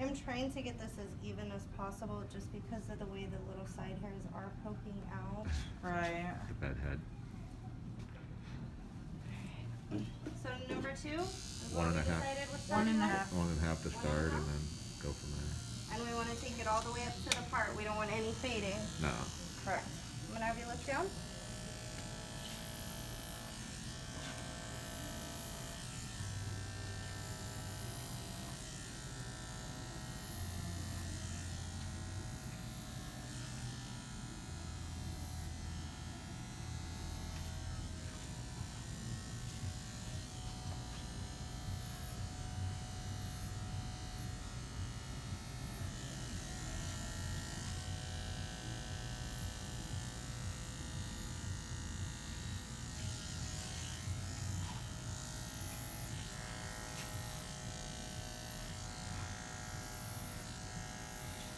I'm trying to get this as even as possible just because of the way the little side hairs are poking out. Right. The bed head. So number 2 is One what and we a half. decided we're One starting and a on? half. 1.5 to One and a start, and half? then go from there. And we want to take it all the way up to the part. We don't want any fading. No. Correct. I'm going to have you look down.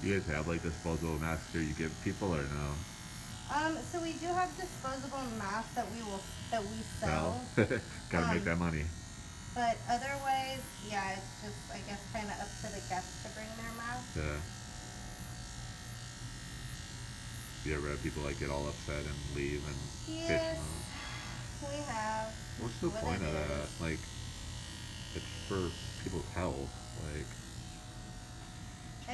You guys have like disposable masks here you give people or no? So we do have disposable masks that we sell. Gotta make that money. But otherwise, yeah, it's just I guess kind of up to the guests to bring their mask. Yeah. You ever have people like get all upset and leave and bitch Yes, mode? we have. What's the What point it of that? is. Like, it's for people's health. Like,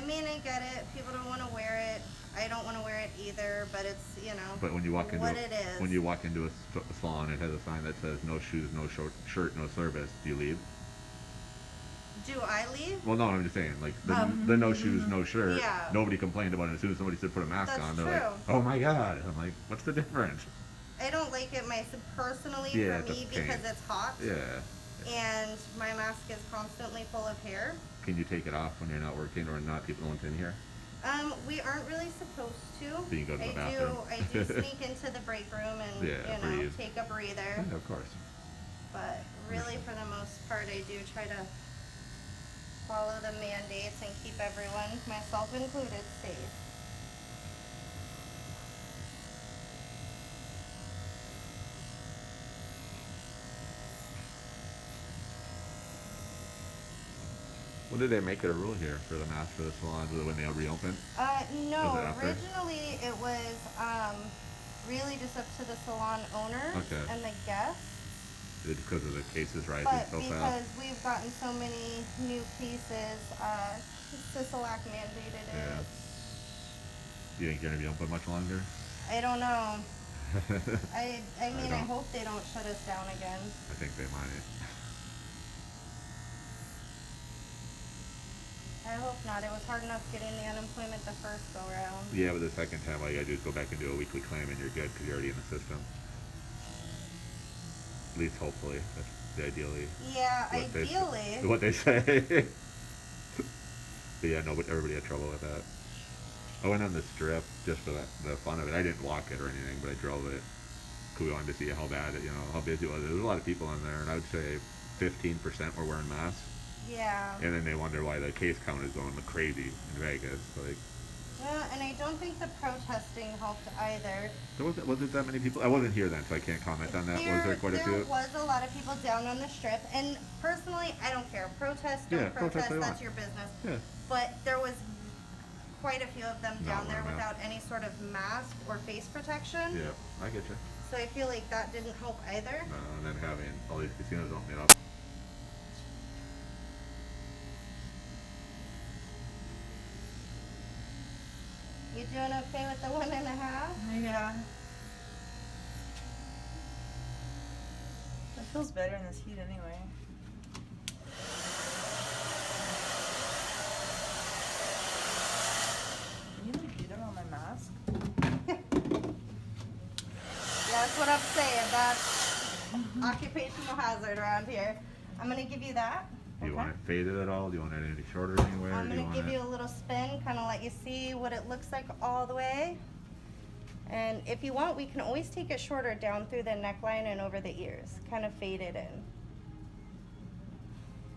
I mean, I get it. People don't want to wear it. I don't want to wear it either. But it's but when you walk into what it is. when you walk into a salon, it has a sign that says no shoes, no shirt, no service. Do you leave? Do I leave? Well, no, I'm just saying, like the no shoes, no shirt. Yeah. Nobody complained about it. As soon as somebody said put a mask That's on, they're true. like, "Oh my god!" I'm like, "What's the difference?" I don't like it myself personally Yeah, for it's a me pain. because it's hot. Yeah. And my mask is constantly full of hair. Can you take it off when you're not working or not? People don't in here. We aren't really supposed to. So you go to the bathroom. I do sneak into the break room and Yeah, breathe. take a breather. Yeah, of course. But really, for the most part, I do try to follow the mandates and keep everyone, myself included, safe. When did they make it a rule here for the mask for the salons? Was it when they reopened? No, Was it after? originally it was really just up to the salon owners Okay. and the guests. Is it because of the cases rising But so because fast? we've gotten so many new cases, Siselac mandated it. Yeah. You think you're gonna be open much longer? I don't know. I mean, I don't. hope they don't shut us down again. I think they might. I hope not. It was hard enough getting the unemployment the first go round. Yeah, but the second time, all you gotta do is go back and do a weekly claim, and you're good because you're already in the system. At least, hopefully, that's the ideally. Yeah, what they- ideally. what they say. But yeah, no, but everybody had trouble with that. I went on the strip just for the fun of it. I didn't walk it or anything, but I drove it. Cause we wanted to see how bad it, how busy it was. There was a lot of people in there, and I would say 15% were wearing masks. Yeah. And then they wonder why the case count is going crazy in Vegas. Like, Yeah, and I don't think the protesting helped either. there wasn't that many people. I wasn't here then, so I can't comment on that. Was there quite a few? There was a lot of people down on the strip, and personally, I don't care. Protest, don't Yeah, protest protest, what you that's want. your business. Yeah. But there was quite a few of them Not down there wearing without any sort of mask or face protection. Yeah, I get you. So I feel like that didn't help either. And then having all these casinos opening up. You doing okay with the 1.5? Yeah. It feels better in this heat anyway. Can you like beat it on my mask? Yeah, that's what I'm saying. That's occupational hazard around here. I'm gonna give you that. Do you Okay. want it faded at all? Do you want it any shorter anywhere? I'm Do you gonna want give it... you a little spin, kind of let you see what it looks like all the way. And if you want, we can always take it shorter down through the neckline and over the ears, kind of fade it in.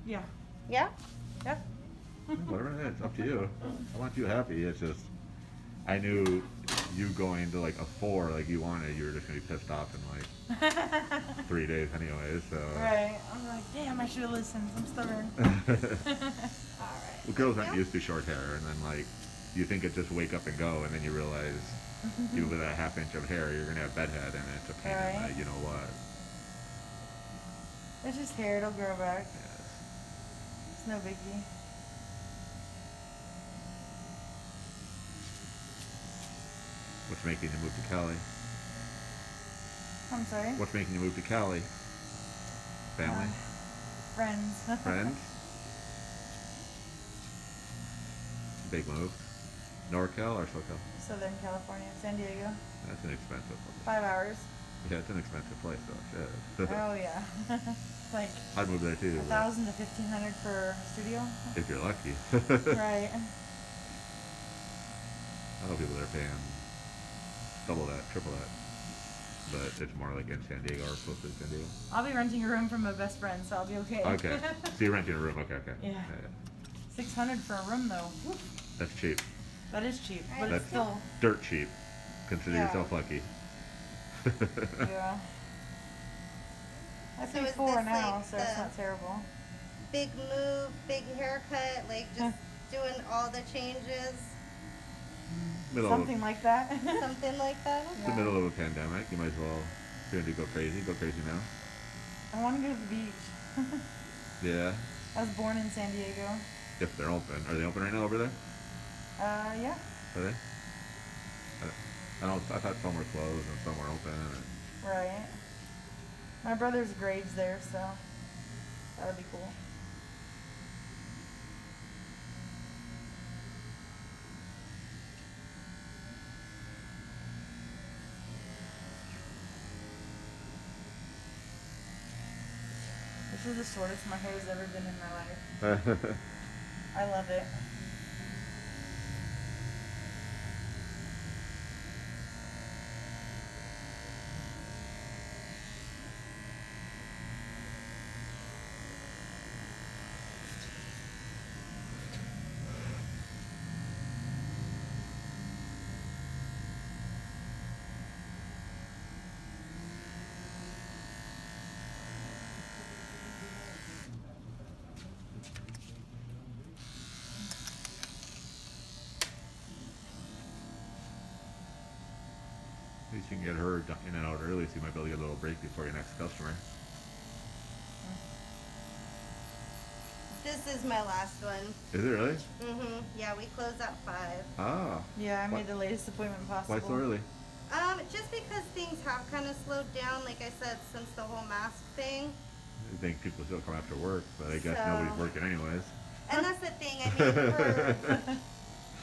Yeah. Yeah? Yep. Whatever it is, up to you. I want you happy. It's just, I knew you going to like a 4 like you wanted, you were just gonna be pissed off in like 3 days anyways. So. Right. I'm like, damn, I should have listened. I'm stubborn. Alright. Well, girls aren't used to short hair, and then like you think it just wake up and go, and then you realize even with a half inch of hair, you're gonna have bedhead, and it's a pain in Right. the you know what. It's just hair. It'll grow back. Yes. It's no biggie. What's making you move to Cali? I'm sorry. What's making you move to Cali? Family? Friends. Friends? Big move. NorCal or SoCal? Southern California, San Diego. That's an expensive place. 5 hours. Yeah, it's an expensive place though. Shit. Oh yeah. Like I'd move there too. 1,000 to 1,500 for studio. If you're lucky. Right. I know people that are paying double that, triple that. But it's more like in San Diego or close to San Diego. I'll be renting a room from my best friend, so I'll be okay. Okay. So you're renting a room. Okay, okay. Yeah. 600 for a room though. Whew. That's cheap. That is cheap, but That's it's still. dirt cheap. Consider Yeah. yourself lucky. Yeah. I So pay is 4 this, now, like, so it's the- not terrible. Big move, big haircut, like just doing all the changes, Middle Something of, like that. something like that. it's the middle of a pandemic. You might as well, if you're gonna go crazy, go crazy now. I want to go to the beach. Yeah. I was born in San Diego. If they're open. Are they open right now over there? Yeah. Are they? I thought some were closed and some were open. Right. My brother's grave's there, so that'll be cool. This is the shortest my hair's ever been in my life. I love it. At least you can get her in and out early, so you might be able to get a little break before your next customer. This is my last one. Is it really? Yeah, we close at 5. Ah. Yeah, I Why- made the latest appointment possible. Why so early? Just because things have kind of slowed down, like I said, since the whole mask thing. I think people still come after work, but I guess So- nobody's working anyways. And that's the thing. I mean,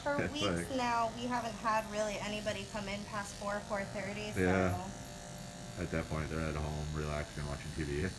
for It's weeks like- now, we haven't had really anybody come in past 4:30. So. Yeah. At that point, they're at home relaxing, watching TV.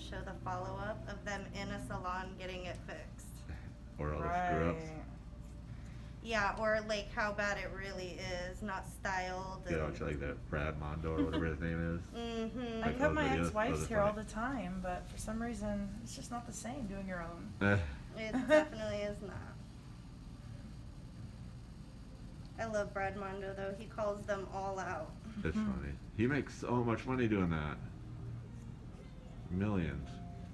show the follow-up of them in a salon getting it fixed. Or all the screw-ups. Yeah, or like how bad it really is, not styled. You know, like that Brad Mondo or whatever his name is. Mm-hmm. I Like cut those my videos, ex-wife's those are hair all funny. the time, but for some reason, it's just not the same doing your own. It definitely is not. I love Brad Mondo though. He calls them all out. It's funny. He makes so much money doing that. Millions.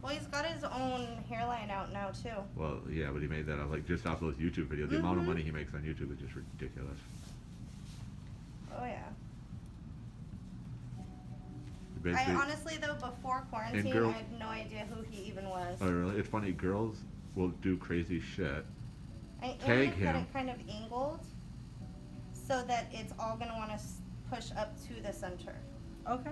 Well, he's got his own hairline out now too. Well, yeah, but he made that off, like, just off those YouTube videos. The amount of Mhm. money he makes on YouTube is just ridiculous. Oh yeah. I Basically, honestly though, before quarantine, girls- I had no idea who he even was. oh, really? It's funny. Girls will do crazy shit. I Tag got him. it kind of angled so that it's all gonna want to push up to the center. Okay.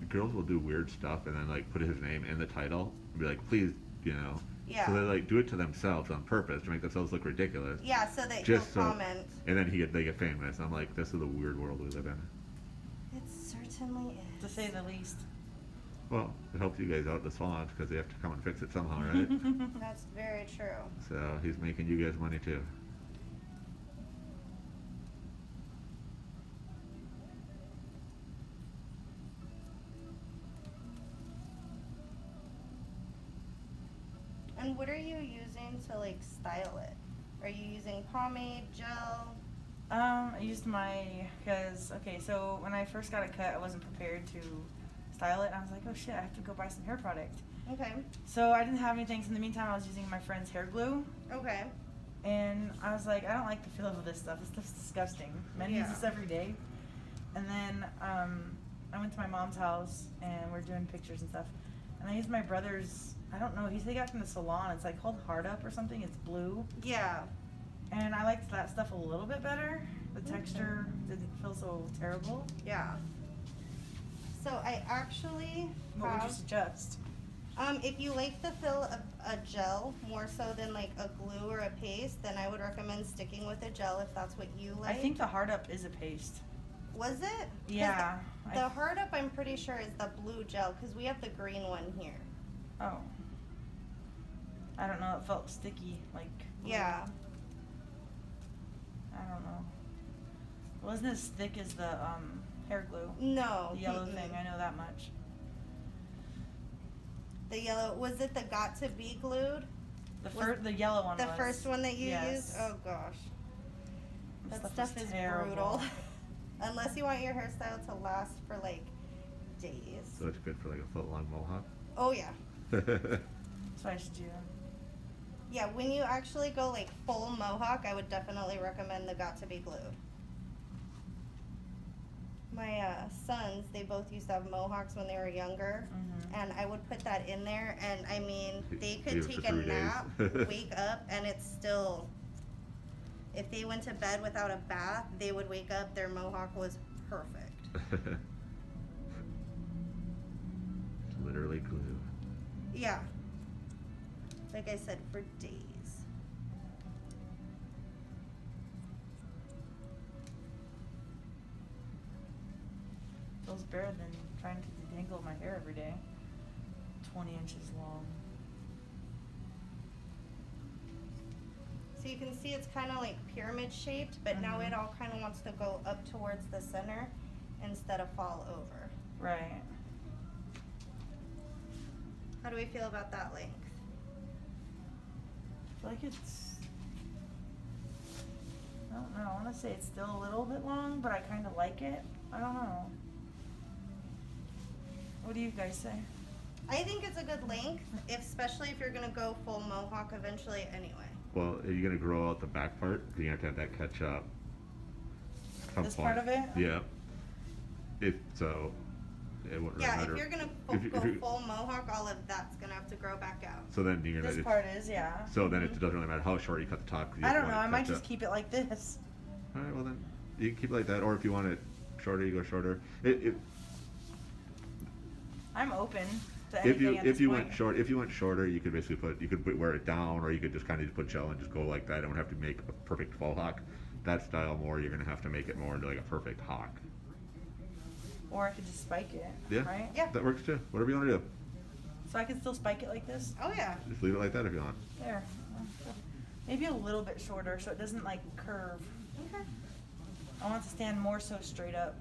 Girls will do weird stuff and then, like, put his name in the title and be like, please, you know. Yeah. So they, like, do it to themselves on purpose to make themselves look ridiculous. Yeah, so that Just he'll so, comment. and then they get famous. I'm like, this is the weird world we live in. It certainly is. To say the least. Well, it helps you guys out, the salons, because they have to come and fix it somehow, right? That's very true. So he's making you guys money too. And what are you using to like style it? Are you using pomade, gel? I used so when I first got it cut, I wasn't prepared to style it. And I was like, oh shit, I have to go buy some hair product. Okay. So I didn't have anything. So in the meantime, I was using my friend's hair glue. Okay. And I was like, I don't like the feel of this stuff. This stuff's disgusting. Men use Yeah. this every day. And then I went to my mom's house and we're doing pictures and stuff. And I used my brother's, I don't know, he said he got from the salon. It's like called Hard Up or something. It's blue. Yeah. And I liked that stuff a little bit better. The Okay. texture didn't feel so terrible. Yeah. So I actually What would you have, suggest? if you like the feel of a gel more so than like a glue or a paste, then I would recommend sticking with a gel if that's what you like. I think the Hard Up is a paste. Was it? 'Cause Yeah. The hard up, I'm pretty sure, is the blue gel because we have the green one here. Oh. I don't know. It felt sticky. Like. Yeah. I don't know. It wasn't as thick as the hair glue. No. The yellow mm-mm. thing. I know that much. The yellow, was it the Got to Be Glued? The yellow one The was. first one that you Yes. used? Oh gosh. This That stuff was is terrible. brutal. Unless you want your hairstyle to last for like days. So it's good for like a foot long mohawk. Oh yeah. That's what I should do. Yeah, when you actually go like full mohawk, I would definitely recommend the Got to Be Glued. My sons, they both used to have mohawks when they were younger, Mhm. and I would put that in there, and I mean, they could Leave it take for a 3 days. nap, wake up, and it's still, if they went to bed without a bath, they would wake up, their mohawk was perfect. It's literally glue. Yeah. Like I said, for days. Feels better than trying to detangle my hair every day. 20 inches long. So you can see it's kind of like pyramid shaped, but now Mhm. it all kind of wants to go up towards the center instead of fall over. Right. How do we feel about that length? I feel like it's. I don't know. I want to say it's still a little bit long, but I kind of like it. I don't know. What do you guys say? I think it's a good length, especially if you're gonna go full mohawk eventually anyway. Well, are you gonna grow out the back part? You have to have that catch up. Some This point. part of it? Yeah. If so, it wouldn't really Yeah, matter. if you're gonna If you- go if you- full mohawk, all of that's gonna have to grow back out. So then you're This gonna. part is, yeah. So then it doesn't really matter how short you cut the top. 'Cause you I don't want know. it I might catch just up. keep it like this. All right. Well then, you can keep it like that, or if you want it shorter, you go shorter. I'm open to If anything you at this if you point. went shorter, you could basically wear it down, or you could just kind of just put gel and just go like that. You don't have to make a perfect faux hawk. That style more, you're gonna have to make it more into like a perfect hawk. Or I could just spike it. Yeah. Right? Yeah. That works too. Whatever you want to do. So I can still spike it like this? Oh yeah. Just leave it like that if you want. There. Maybe a little bit shorter so it doesn't like curve. Okay. I want it to stand more so straight up.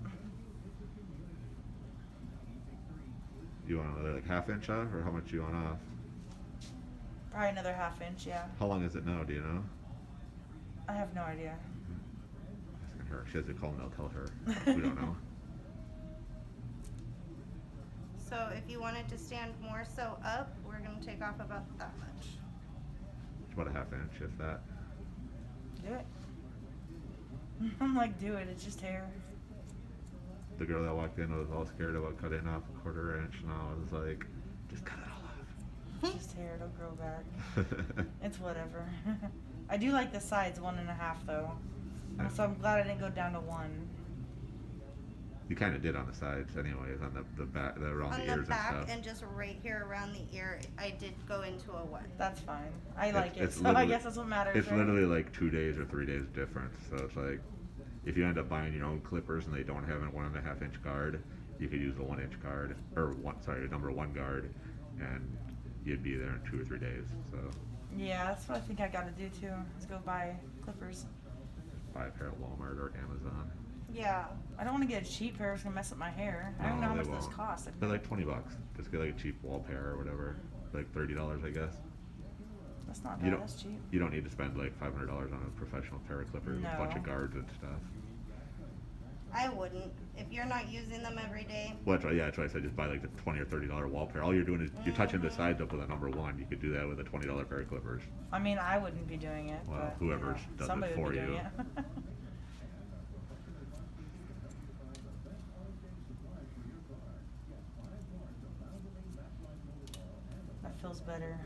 You want another like half inch off, or how much you want off? Probably another half inch, yeah. How long is it now? Do you know? I have no idea. Asking her. She has to call and they'll tell her. We don't know. So if you wanted to stand more so up, we're gonna take off about that much. It's about a half inch, if that. Do it. I'm like, do it. It's just hair. The girl that walked in was all scared about cutting off a quarter inch, and I was like, just cut it all It's just hair. It'll grow back. It's whatever. I do like the sides 1.5 though. So I'm glad I didn't go down to 1. You kind of did on the sides, anyways, on the back, around On the the ears back and stuff. and just right here around the ear, I did go into a 1. That's fine. I like it. It's So I literally- guess that's what matters. It's right? literally like 2 days or 3 days difference. So it's like, if you end up buying your own clippers and they don't have a 1.5 inch guard, you could use a 1 inch guard, or number 1 guard, and you'd be there in 2 or 3 days. So Yeah, that's what I think I gotta do too. Is go buy clippers. buy a pair at Walmart or Amazon. Yeah. I don't want to get a cheap pair. It's gonna mess up my hair. I don't know how they much those won't. cost. They're like $20. Just get like a cheap wall pair or whatever, like $30, I guess. That's not You bad. don't, That's cheap. you don't need to spend like $500 on a professional pair of clippers with a bunch No. of guards and stuff. I wouldn't. If you're not using them every day. Well, that's why I said just buy like the $20 or $30 wall pair. All you're doing is you're touching the sides up with a number 1. You could do that with a $20 pair of clippers. I mean, I wouldn't be doing it. Well, but, whoever does it somebody would for be doing you. it. That feels better.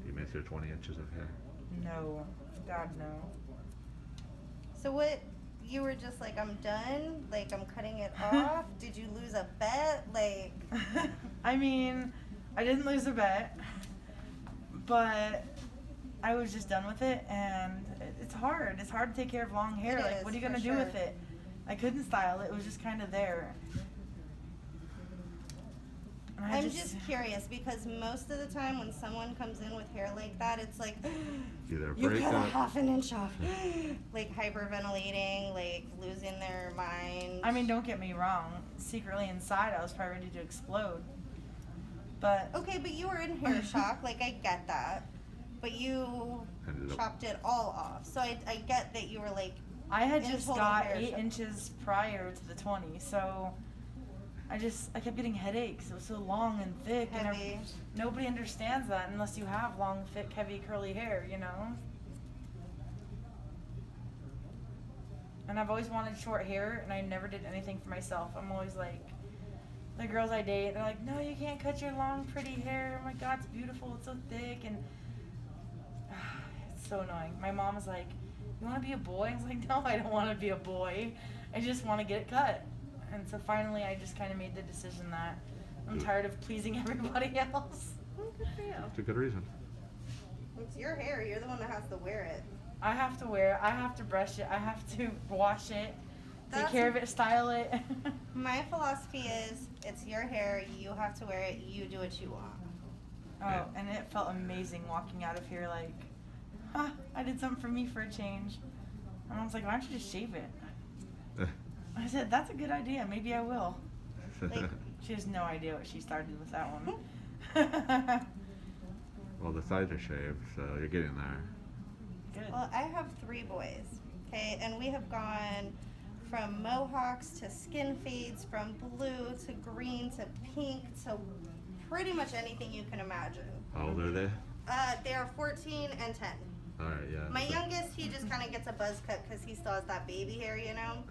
You miss your 20 inches of hair. No, God no. So what? You were just like, I'm done. Like I'm cutting it off. Did you lose a bet? Like. I mean, I didn't lose a bet, but I was just done with it, and it's hard. It's hard to take care of long hair. It Like, is, what are you for gonna do sure. with it? I couldn't style it. It was just kind of there. And I I'm just curious because most of the time when someone comes in with hair like that, it's like Either a you cut a breakup. half an inch off, like hyperventilating, like losing their mind. I mean, don't get me wrong. Secretly inside, I was probably ready to explode. But Okay, but you were in hair shock, like I get that, but you Ended up- chopped it all off. So I get that you were like, I had in just total got hair 8 shock. inches prior to the 20, so I kept getting headaches. It was so long and thick, and heavy. nobody understands that unless you have long, thick, heavy, curly hair, you know? And I've always wanted short hair, and I never did anything for myself. I'm always like, the girls I date, they're like, no, you can't cut your long, pretty hair. I'm like, God, it's beautiful. It's so thick, and it's so annoying. My mom was like, you want to be a boy? I was like, no, I don't want to be a boy. I just want to get it cut. And so finally, I just kind of made the decision that I'm tired of pleasing everybody else. Good for you. That's a good reason. It's your hair. You're the one that has to wear it. I have to wear it. I have to brush it. I have to wash it, take That's- care of it, style it. My philosophy is, it's your hair. You have to wear it. You do what you want. Oh, and it felt amazing walking out of here like, huh, I did something for me for a change. And I was like, why don't you just shave it? I said, that's a good idea. Maybe I will. Like- She has no idea what she started with that one. Well, the sides are shaved, so you're getting there. Good. Well, I have 3 boys, okay, and we have gone from mohawks to skin fades, from blue to green to pink to pretty much anything you can imagine. How old are they? They are 14 and 10. All right, yeah. My youngest, he just kind of gets a buzz cut because he still has that baby hair, you know?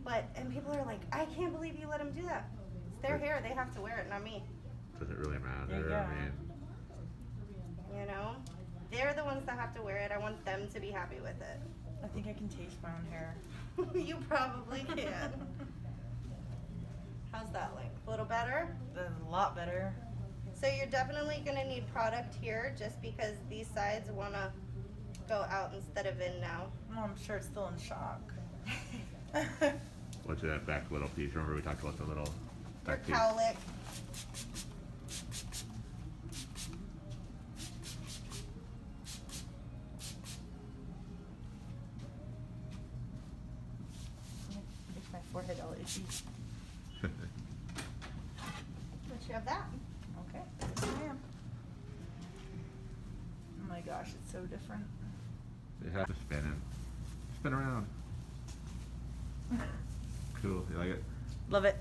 Yeah. And people are like, I can't believe you let him do that. It's their hair, they have to wear it, not me. Doesn't really matter. Yeah. I mean, You know? They're the ones that have to wear it. I want them to be happy with it. I think I can taste my own hair. You probably can. How's that like? A little better? That's a lot better. So you're definitely gonna need product here just because these sides wanna go out instead of in now. Well, I'm sure it's still in shock. what's that back little piece? Remember we talked about the little Your Back to- cowlick. Makes my forehead all itchy. Let you have that. Okay, yes ma'am. Oh my gosh, it's so different. It has to spin it. Spin around. Cool. You like it? Love it.